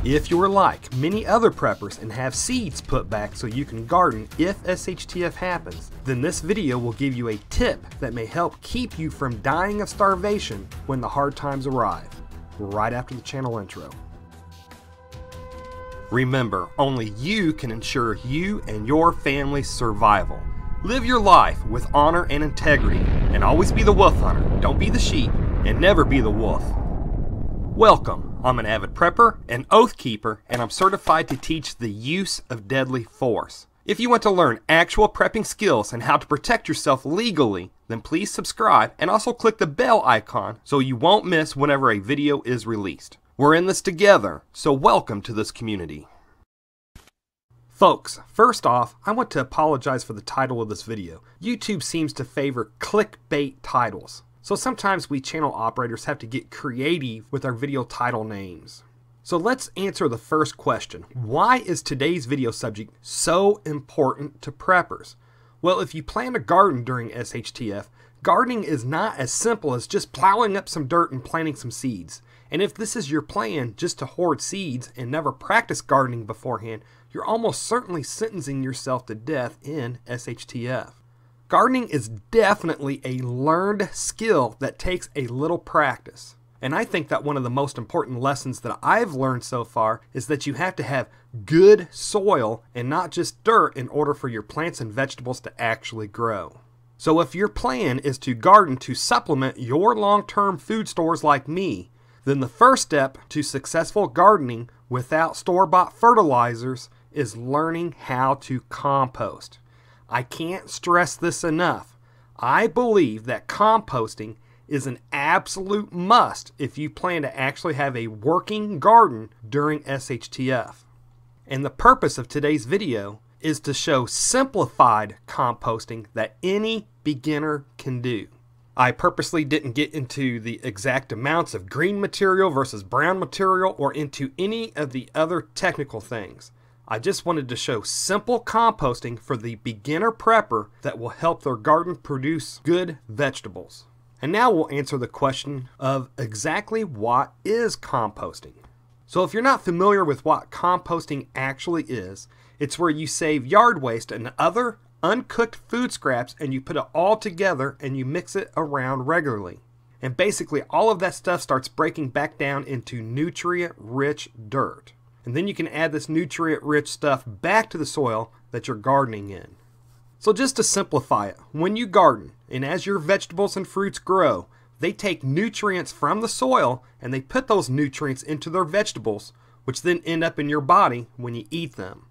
If you're like many other preppers and have seeds put back so you can garden if SHTF happens, then this video will give you a tip that may help keep you from dying of starvation when the hard times arrive, right after the channel intro. Remember, only you can ensure you and your family's survival. Live your life with honor and integrity, and always be the wolf hunter, don't be the sheep, and never be the wolf. Welcome. I'm an avid prepper, an oath keeper, and I'm certified to teach the use of deadly force. If you want to learn actual prepping skills and how to protect yourself legally, then please subscribe and also click the bell icon so you won't miss whenever a video is released. We're in this together, so welcome to this community. Folks, first off, I want to apologize for the title of this video. YouTube seems to favor clickbait titles. So sometimes we channel operators have to get creative with our video title names. So let's answer the first question. Why is today's video subject so important to preppers? Well, if you plan to garden during SHTF, gardening is not as simple as just plowing up some dirt and planting some seeds. And if this is your plan just to hoard seeds and never practice gardening beforehand, you're almost certainly sentencing yourself to death in SHTF. Gardening is definitely a learned skill that takes a little practice. And I think that one of the most important lessons that I've learned so far is that you have to have good soil and not just dirt in order for your plants and vegetables to actually grow. So if your plan is to garden to supplement your long-term food stores like me, then the first step to successful gardening without store-bought fertilizers is learning how to compost. I can't stress this enough. I believe that composting is an absolute must if you plan to actually have a working garden during SHTF. And the purpose of today's video is to show simplified composting that any beginner can do. I purposely didn't get into the exact amounts of green material versus brown material or into any of the other technical things. I just wanted to show simple composting for the beginner prepper that will help their garden produce good vegetables. And now we'll answer the question of exactly what is composting. So if you're not familiar with what composting actually is, it's where you save yard waste and other uncooked food scraps and you put it all together and you mix it around regularly. And basically all of that stuff starts breaking back down into nutrient-rich dirt. And then you can add this nutrient-rich stuff back to the soil that you're gardening in. So just to simplify it, when you garden, and as your vegetables and fruits grow, they take nutrients from the soil and they put those nutrients into their vegetables, which then end up in your body when you eat them.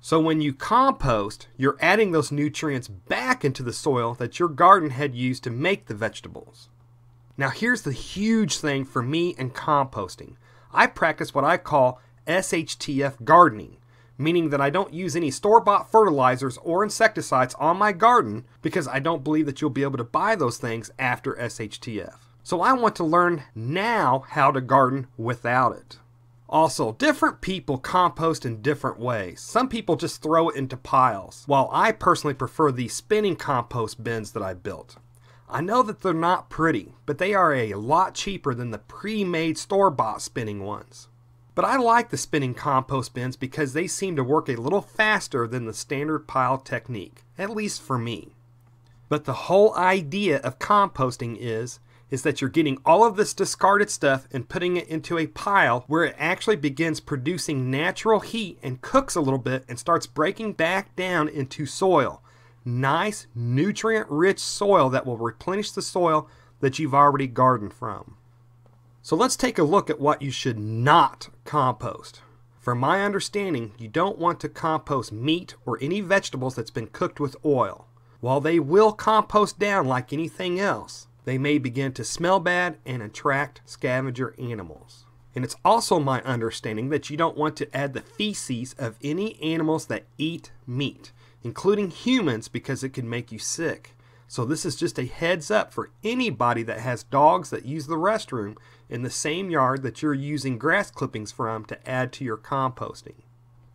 So when you compost, you're adding those nutrients back into the soil that your garden had used to make the vegetables. Now here's the huge thing for me and composting. I practice what I call SHTF gardening, meaning that I don't use any store-bought fertilizers or insecticides on my garden because I don't believe that you'll be able to buy those things after SHTF. So I want to learn now how to garden without it. Also, different people compost in different ways. Some people just throw it into piles, while I personally prefer these spinning compost bins that I built. I know that they're not pretty, but they are a lot cheaper than the pre-made store-bought spinning ones. But I like the spinning compost bins because they seem to work a little faster than the standard pile technique, at least for me. But the whole idea of composting is that you're getting all of this discarded stuff and putting it into a pile where it actually begins producing natural heat and cooks a little bit and starts breaking back down into soil. Nice, nutrient-rich soil that will replenish the soil that you've already gardened from. So let's take a look at what you should not compost. From my understanding, you don't want to compost meat or any vegetables that's been cooked with oil. While they will compost down like anything else, they may begin to smell bad and attract scavenger animals. And it's also my understanding that you don't want to add the feces of any animals that eat meat, including humans, because it can make you sick. So this is just a heads up for anybody that has dogs that use the restroom in the same yard that you're using grass clippings from to add to your composting.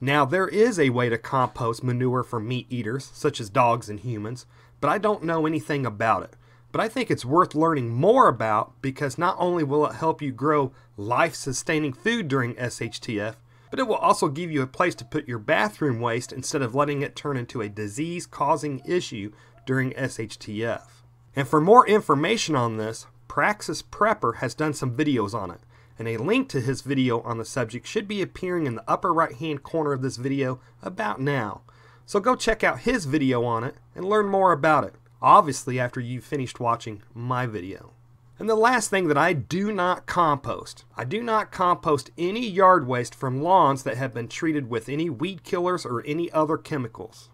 Now there is a way to compost manure for meat eaters, such as dogs and humans, but I don't know anything about it. But I think it's worth learning more about because not only will it help you grow life-sustaining food during SHTF, but it will also give you a place to put your bathroom waste instead of letting it turn into a disease-causing issue during SHTF. And for more information on this, Praxis Prepper has done some videos on it, and a link to his video on the subject should be appearing in the upper right hand corner of this video about now. So go check out his video on it and learn more about it, obviously after you've finished watching my video. And the last thing that I do not compost. I do not compost any yard waste from lawns that have been treated with any weed killers or any other chemicals.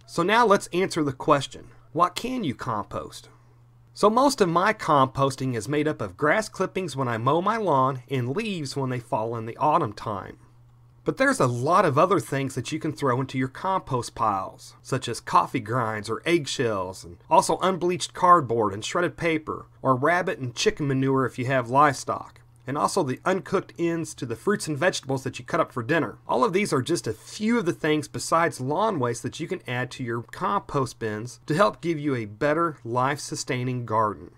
So now let's answer the question, what can you compost? So most of my composting is made up of grass clippings when I mow my lawn and leaves when they fall in the autumn time. But there's a lot of other things that you can throw into your compost piles, such as coffee grinds or eggshells, and also unbleached cardboard and shredded paper, or rabbit and chicken manure if you have livestock, and also the uncooked ends to the fruits and vegetables that you cut up for dinner. All of these are just a few of the things besides lawn waste that you can add to your compost bins to help give you a better life-sustaining garden.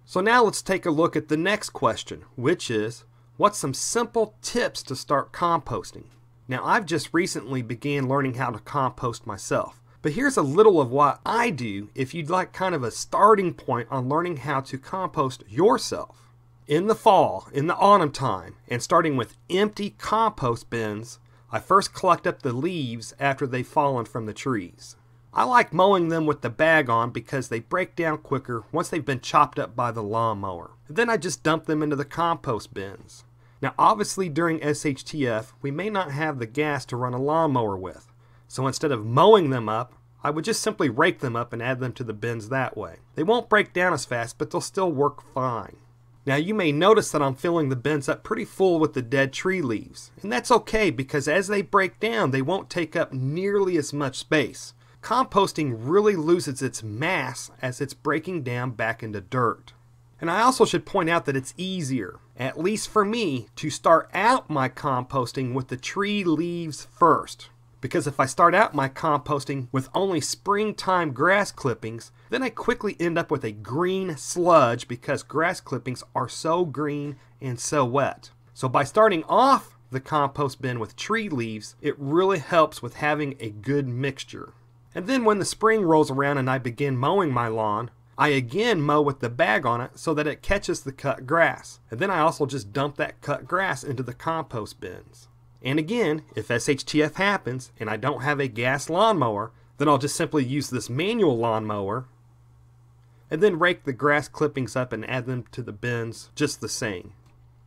So now let's take a look at the next question, which is, what's some simple tips to start composting? Now I've just recently began learning how to compost myself, but here's a little of what I do if you'd like kind of a starting point on learning how to compost yourself. In the fall, in the autumn time, and starting with empty compost bins, I first collect up the leaves after they've fallen from the trees. I like mowing them with the bag on because they break down quicker once they've been chopped up by the lawnmower. Then I just dump them into the compost bins. Now obviously during SHTF, we may not have the gas to run a lawnmower with, so instead of mowing them up, I would just simply rake them up and add them to the bins that way. They won't break down as fast, but they'll still work fine. Now you may notice that I'm filling the bins up pretty full with the dead tree leaves, and that's okay because as they break down, they won't take up nearly as much space. Composting really loses its mass as it's breaking down back into dirt. And I also should point out that it's easier, at least for me, to start out my composting with the tree leaves first. Because if I start out my composting with only springtime grass clippings, then I quickly end up with a green sludge because grass clippings are so green and so wet. So by starting off the compost bin with tree leaves, it really helps with having a good mixture. And then when the spring rolls around and I begin mowing my lawn, I again mow with the bag on it so that it catches the cut grass. And then I also just dump that cut grass into the compost bins. And again, if SHTF happens and I don't have a gas lawnmower, then I'll just simply use this manual lawnmower and then rake the grass clippings up and add them to the bins just the same.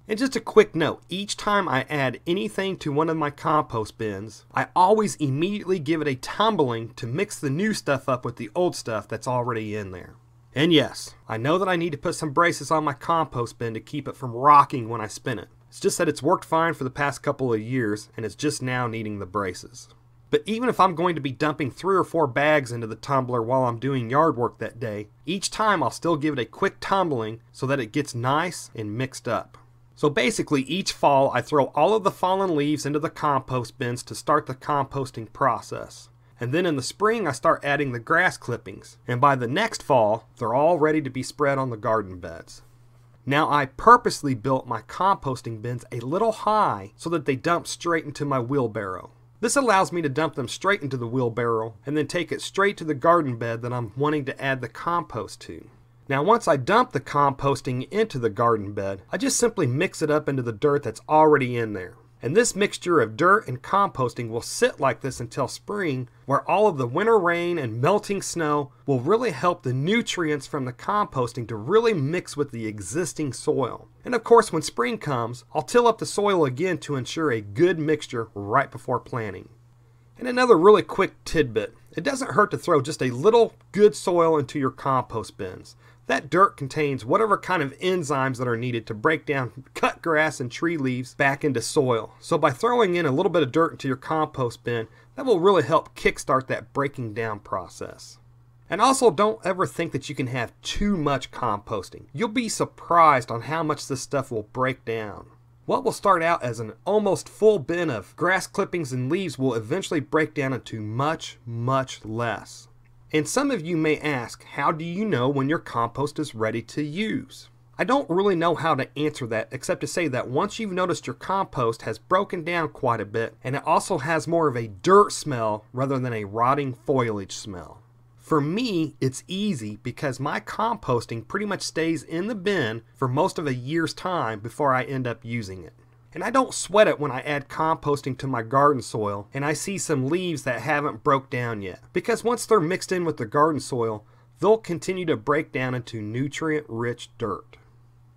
And just a quick note, each time I add anything to one of my compost bins, I always immediately give it a tumbling to mix the new stuff up with the old stuff that's already in there. And yes, I know that I need to put some braces on my compost bin to keep it from rocking when I spin it. It's just that it's worked fine for the past couple of years and it's just now needing the braces. But even if I'm going to be dumping 3 or 4 bags into the tumbler while I'm doing yard work that day, each time I'll still give it a quick tumbling so that it gets nice and mixed up. So basically each fall I throw all of the fallen leaves into the compost bins to start the composting process. And then in the spring I start adding the grass clippings, and by the next fall they're all ready to be spread on the garden beds. Now I purposely built my composting bins a little high so that they dump straight into my wheelbarrow. This allows me to dump them straight into the wheelbarrow and then take it straight to the garden bed that I'm wanting to add the compost to. Now once I dump the composting into the garden bed, I just simply mix it up into the dirt that's already in there. And this mixture of dirt and composting will sit like this until spring, where all of the winter rain and melting snow will really help the nutrients from the composting to really mix with the existing soil. And of course when spring comes, I'll till up the soil again to ensure a good mixture right before planting. And another really quick tidbit, it doesn't hurt to throw just a little good soil into your compost bins. That dirt contains whatever kind of enzymes that are needed to break down cut grass and tree leaves back into soil. So by throwing in a little bit of dirt into your compost bin, that will really help kickstart that breaking down process. And also don't ever think that you can have too much composting. You'll be surprised on how much this stuff will break down. What will start out as an almost full bin of grass clippings and leaves will eventually break down into much, much less. And some of you may ask, how do you know when your compost is ready to use? I don't really know how to answer that except to say that once you've noticed your compost has broken down quite a bit, and it also has more of a dirt smell rather than a rotting foliage smell. For me, it's easy because my composting pretty much stays in the bin for most of a year's time before I end up using it. And I don't sweat it when I add composting to my garden soil and I see some leaves that haven't broke down yet, because once they're mixed in with the garden soil, they'll continue to break down into nutrient-rich dirt.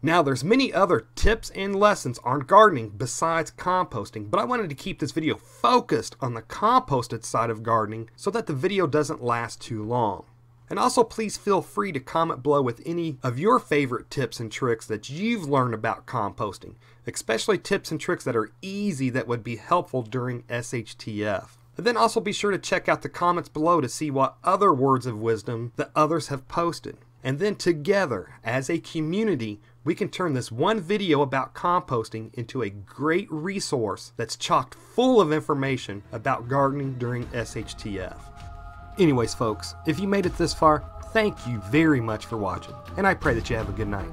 Now, there's many other tips and lessons on gardening besides composting, but I wanted to keep this video focused on the composted side of gardening so that the video doesn't last too long. And also, please feel free to comment below with any of your favorite tips and tricks that you've learned about composting, especially tips and tricks that are easy that would be helpful during SHTF. And then also be sure to check out the comments below to see what other words of wisdom that others have posted. And then together, as a community, we can turn this one video about composting into a great resource that's chock full of information about gardening during SHTF. Anyways, folks, if you made it this far, thank you very much for watching, and I pray that you have a good night.